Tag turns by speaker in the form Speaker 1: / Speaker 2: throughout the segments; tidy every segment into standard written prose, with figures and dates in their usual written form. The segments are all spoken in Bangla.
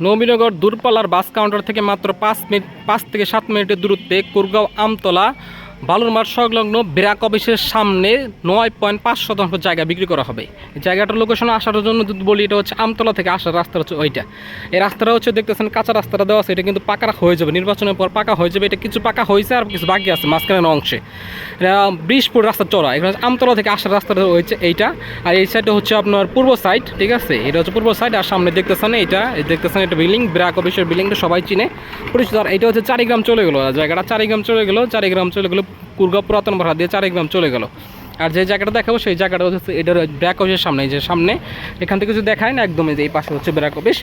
Speaker 1: নবীনগর দূরপাল্লার বাস কাউন্টার থেকে মাত্র 5 থেকে 7 মিনিটের দূরত্বে কুরগাঁও আমতলা বালুর মাঠ সংলগ্ন ব্র্যাক অফিসের সামনে 9.5 শতাংশ জায়গা বিক্রি করা হবে। এই জায়গাটার লোকেশন আসার জন্য যদি বলি, এটা হচ্ছে আমতলা থেকে আসার রাস্তা হচ্ছে ওইটা। এই রাস্তাটা হচ্ছে দেখতেছেন কাঁচা রাস্তাটা দেওয়া আছে, এটা কিন্তু পাকা হয়ে যাবে, নির্বাচনের পর পাকা হয়ে যাবে। এটা কিছু পাকা হয়েছে আর কিছু বাকি আছে মাঝখানের অংশে। এটা 20 ফুট রাস্তা চড়া। এখানে আমতলা থেকে আসার রাস্তাটা হয়েছে এইটা, আর এই সাইডটা হচ্ছে আপনার পূর্ব সাইড, ঠিক আছে? এটা হচ্ছে পূর্ব সাইড। আর সামনে দেখতেছেন দেখতেছেন এটা বিল্ডিং, ব্র্যাক অফিসের বিল্ডিংটা সবাই চিনে পরিচিত। আর এটা হচ্ছে চারিগ্রাম চলে গেলো, জায়গাটা চারিগ্রাম চলে গেলো কুরগাঁও পুরাতন ভাড়া দিয়ে চারিগ্রাম চলে গেল। আর যে জায়গাটা দেখাবো সেই জায়গাটা হচ্ছে এটার ব্র্যাক অফিসের সামনে, যে সামনে এখান থেকে কিছু দেখায় না, একদম এই পাশে হচ্ছে ব্র্যাক অফিস।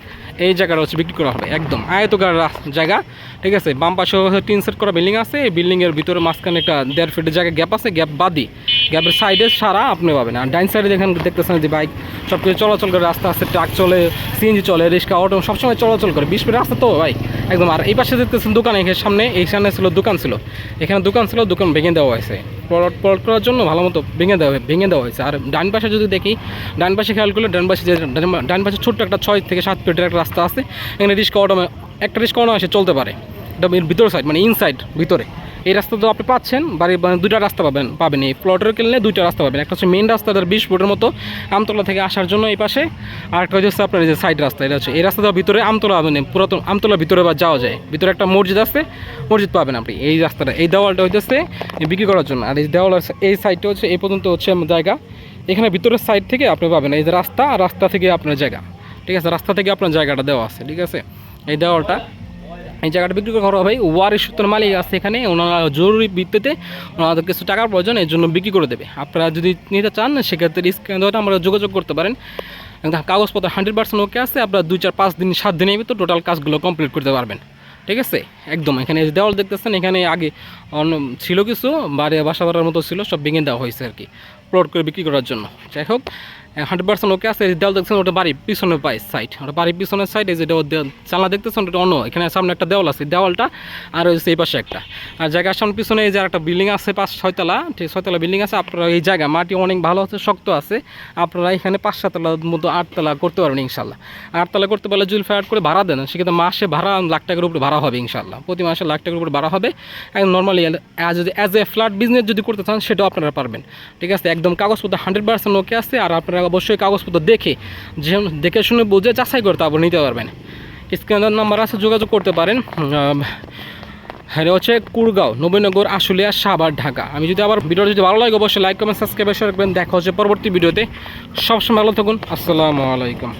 Speaker 1: এই জায়গাটা হচ্ছে বিক্রি করা হবে, একদম আয়তকার জায়গা, ঠিক আছে? বাম পাশে হচ্ছে 3 সেট করা বিল্ডিং আছে। এই বিল্ডিংয়ের ভিতরে মাঝখানে একটা 1.5 ফিটের জায়গা গ্যাপ আছে, গ্যাপ বাদি, গ্যাপের সাইডে সারা আপনি পাবেন। আর ডাইন সাইডে দেখতেছেন যে বাইক সব কিছু চলাচল করে, রাস্তা আছে, ট্রাক চলে, সিএনজি চলে, রিক্সা, অটো সবসময় চলাচল করে, 20 ফিট রাস্তা তো ভাই একদম। আর এই পাশে দেখতেছেন দোকান, এখানে সামনে এইখানে ছিল দোকান, এখানে দোকান ছিল, দোকান ভেঙে দেওয়া হয়েছে প্লট করার জন্য, ভালো মতো ভেঙে দেওয়া হয়েছে। আর ডান পাশে যদি দেখি, ডান পাশে খেয়াল করলে ডান পাশে ছোট্ট একটা 6 থেকে 7 ফিটের একটা রাস্তা আছে। এখানে রিক্সা অটো, একটা রিক্সা অটো আসে চলতে পারে, এটা ভিতর সাইড মানে ইনসাইড ভিতরে। এই রাস্তা তো আপনি পাচ্ছেন, বাড়ির মানে 2টা রাস্তা পাবেন। এই প্লটের কিনলে 2টা রাস্তা পাবেন। একটা হচ্ছে মেন রাস্তা, 20 ফুটের মতো আমতলা থেকে আসার জন্য এই পাশে, আর একটা হচ্ছে আপনার এই যে সাইড রাস্তা। এটা হচ্ছে এই রাস্তাটা ভিতরে আমতলা, মানে পুরাতন আমতলা ভিতরে বা যাওয়া যায়। ভিতরে একটা মসজিদ আছে, মসজিদ পাবেন আপনি। এই রাস্তাটা, এই দেওয়ালটা হচ্ছে বিক্রি করার জন্য। আর এই দেওয়াল, এই সাইডটা হচ্ছে এই পর্যন্ত হচ্ছে জায়গা। এখানে ভিতরের সাইড থেকে আপনি পাবেন এই যে রাস্তা, আর রাস্তা থেকে আপনার জায়গা, ঠিক আছে? রাস্তা থেকে আপনার জায়গাটা দেওয়া আছে, ঠিক আছে? এই দেওয়ালটা, এই জায়গাটা বিক্রি করা হবে। ওয়ারিশ সূত্রের মালিক আছে এখানে, ওনারা জরুরি ভিত্তিতে ওনাদের কিছু টাকার প্রয়োজন, এর জন্য বিক্রি করে দেবে। আপনারা যদি নিতে চান সেক্ষেত্রে স্ক্রিনে দেওয়াটা আমরা যোগাযোগ করতে পারেন। কাগজপত্র 100% ওকে আছে। আপনারা 2, 4, 5 দিন 7 দিনের ভিতর টোটাল কাজগুলো কমপ্লিট করতে পারবেন, ঠিক আছে? একদম এখানে দেওয়াল দেখতেছেন, এখানে আগে ছিল কিছু বাসা বাড়ার মতো ছিল, সব ভেঙে দেওয়া হয়েছে আর কি, প্লট করে বিক্রি করার জন্য। যাই হোক, 100% ওকে আছে। এই দেওয়াল দেখছেন, ওটা বাড়ির পিছনের সাইড, ওটা বাড়ির পিছনের সাইড। এই যে জানলা দেখতেছেন, ওটা অন্য, এখানে সামনে একটা দেওয়াল আছে, দেওয়ালটা আর হচ্ছে এই পাশে একটা। আর জায়গার সামনে পিছনে এই যে একটা বিল্ডিং আছে, 5-6 তলা, ঠিক 6 তলা বিল্ডিং আছে। আপনারা এই জায়গা মাটি অনেক ভালো আছে, শক্ত আছে। আপনারা এখানে 5-7 তলার মতো 8 তলা করতে পারবেন ইনশাল্লাহ। 8 তলা করতে পারলে জুল ফায়ার করে ভাড়া দেন, সেক্ষেত্রে মাসে ভাড়া লাখ টাকার উপরে ভাড়া হবে ইনশাল্লাহ। প্রতি মাসে লাখ টাকার উপরে ভাড়া হবে। একদম normally as a flat business যদি করতে চান সেটাও আপনারা পারবেন, ঠিক আছে? একদম কাগজপত্র 100% ওকে আছে। আর আপনারা অবশ্যই কাগজপত্র দেখে শুনে বুঝে যাচাই করে তারপর নিতে পারবেন। স্ক্রিনের নাম্বার আছে, যোগাযোগ করতে পারেন। হ্যাঁ, হচ্ছে কুরগাঁও, নবীনগর, আশুলিয়া, সাভার, ঢাকা। আমি যদি আবার ভিডিওটা যদি ভালো লাগে অবশ্যই লাইক, কমেন্ট, সাবস্ক্রাইব শেয়ার করবেন। দেখা হচ্ছে পরবর্তী ভিডিওতে। সবসময় ভালো থাকুন। আসসালামু আলাইকুম।